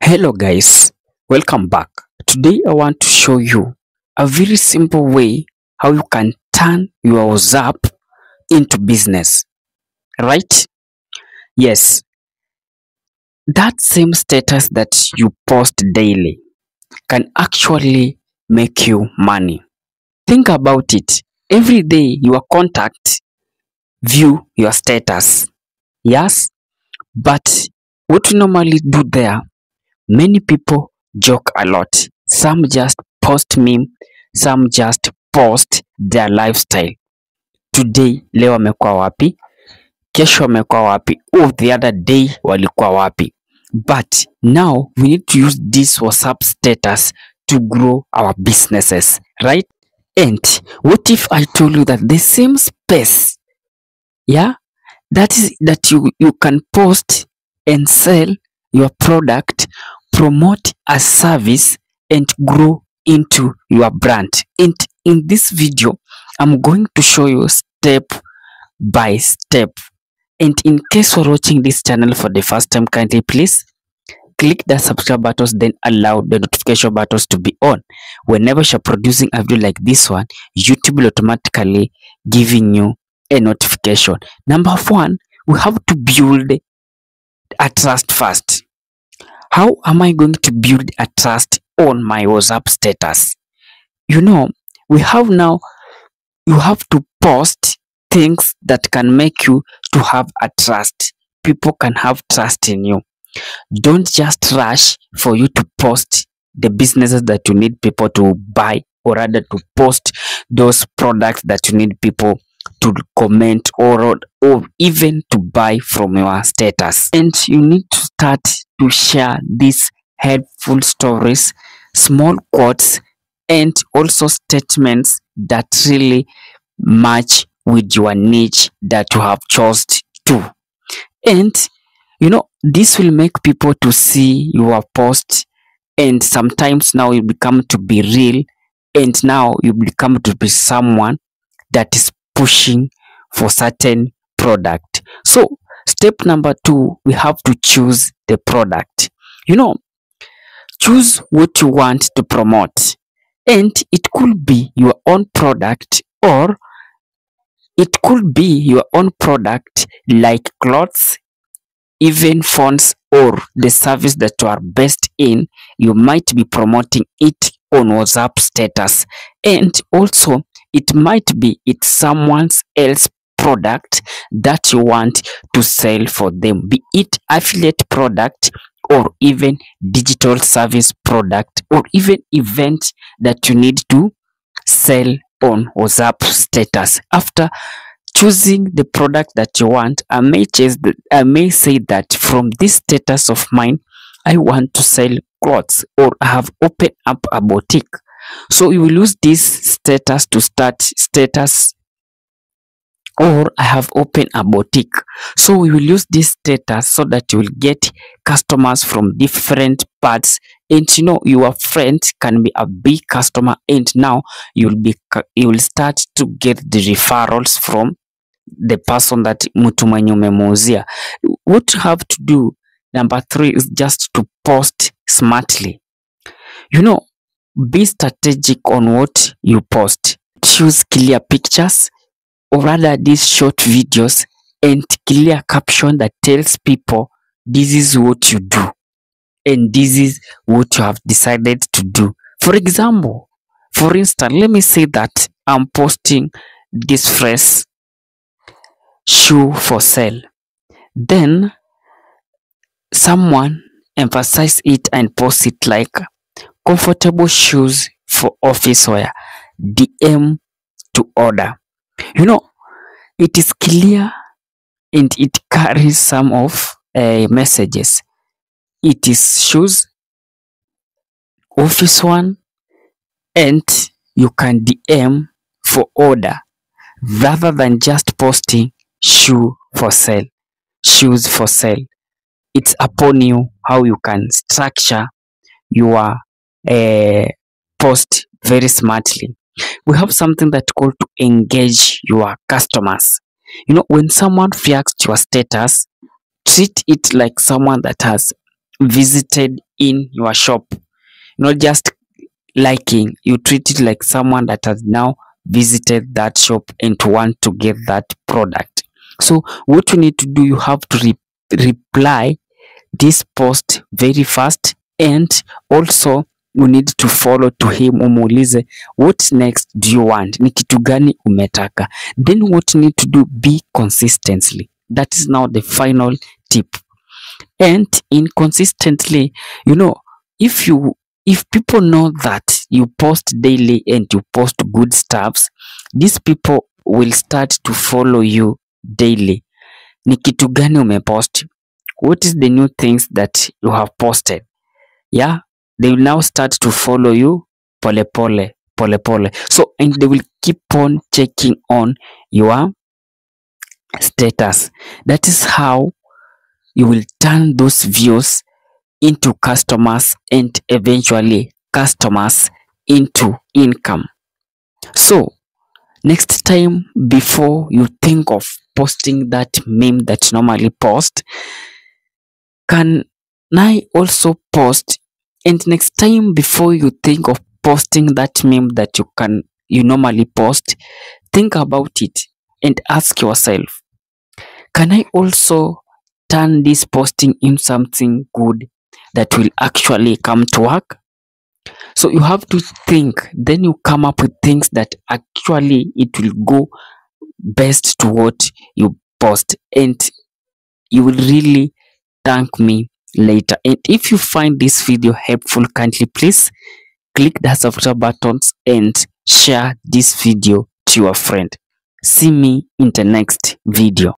Hello guys, welcome back. Today I want to show you a very simple way how you can turn your WhatsApp into business, right? Yes, that same status that you post daily can actually make you money. Think about it. Every day your contact view your status. Yes, but what we normally do there, many people joke a lot. Some just post meme, some just post their lifestyle. Today, leo wamekuwa wapi? Kesho wamekuwa wapi? Oh, the other day walikuwa wapi? But now we need to use this WhatsApp status to grow our businesses, right? And what if I told you that the same space, yeah, that you can post and sell your product, promote a service and grow into your brand. And in this video I'm going to show you step by step. And in case you're watching this channel for the first time, kindly please click the subscribe buttons, then allow the notification buttons to be on. Whenever you're producing a video like this one, YouTube will automatically giving you a notification. Number one, we have to build a trust first. How am I going to build a trust on my WhatsApp status? We have now, you have to post things that can make you to have a trust. People can have trust in you. Don't just rush for you to post the businesses that you need people to buy, or rather to post those products that you need people to comment or even to buy from your status. And you need to start to share these helpful stories, small quotes, and also statements that really match with your niche that you have chosen to. And this will make people to see your post, and sometimes now you become to be real, and now you become to be someone that is pushing for certain product. So step number two, we have to choose the product. Choose what you want to promote, and it could be your own product, or it could be your own product like clothes, even phones, or the service that you are best in. You might be promoting it on WhatsApp status, and also it might be it's someone else product that you want to sell for them, be it affiliate product or even digital service product, or even event that you need to sell on WhatsApp status. After choosing the product that you want, I may say that from this status of mine, I want to sell clothes, or I have opened up a boutique. So you will use this status to start status, or I have opened a boutique. So we will use this status so that you will get customers from different parts, and your friend can be a big customer, and now you will start to get the referrals from the person that mtu mwenye umemuuzia. What you have to do, number three, is just to post smartly. Be strategic on what you post. Choose clear pictures, or rather these short videos, and clear caption that tells people this is what you do and this is what you have decided to do. For example, for instance, let me say that I'm posting this phrase, shoe for sale. Then someone emphasize it and post it like comfortable shoes for office wear, DM to order. It is clear and it carries some of messages. It is shoes, office one, and you can DM for order, rather than just posting shoes for sale. It's upon you how you can structure your post very smartly. We have something that called to engage your customers. When someone reacts to your status, treat it like someone that has visited in your shop, not just liking. You treat it like someone that has now visited that shop and want to get that product. So what you need to do, you have to reply this post very fast, and also you need to follow to him, umuulize what next do you want, ni kitu gani umetaka. Then what you need to do, be consistently. That is now the final tip. And inconsistently, you know, if people know that you post daily and you post good stuffs, these people will start to follow you daily. Ni kitu gani umepost? What is the new things that you have posted? Yeah, they will now start to follow you pole pole, pole pole. So, and they will keep on checking on your status. That is how you will turn those views into customers, and eventually customers into income. So next time, before you think of posting that meme that you normally post, can I also post? And next time, before you think of posting that meme that you normally post, think about it and ask yourself, can I also turn this posting in something good that will actually come to work? So you have to think, then you come up with things that actually it will go best to what you post, and you will really thank me later. And if you find this video helpful, kindly please click the subscribe buttons and share this video to your friend. See me in the next video.